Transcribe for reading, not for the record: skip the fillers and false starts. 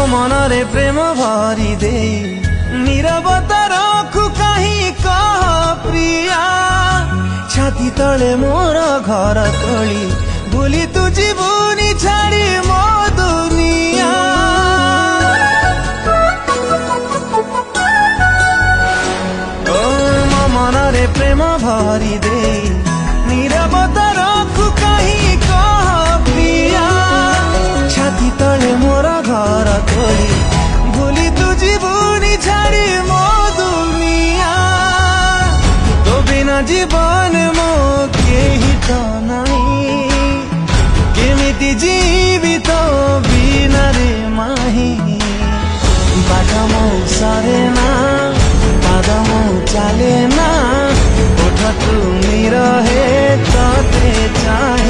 মনরে প্রেম ভরি দে নীরবতা রখু কাহি কহ প্রিয়া ছাতি তলে মোর ঘর তোলি ভুলি তু জীবনী ছাড়ি মো দুনিয়া ও মো মনরে প্রেম ভরি দে নীরবতা রখু কাহি কহ প্রিয়া ছাতি তলে মোর ঘর তোলি ভুলি তু জীবনী ছাড়ি মো দুনিয়া তো বিনা জীবন মো কেহি তো নাই কেমিতি জীবিত বিনা রে মাহি বাট মো সরে না পাদ মো চালে না ওঠ তুমি রহে তোতে চাই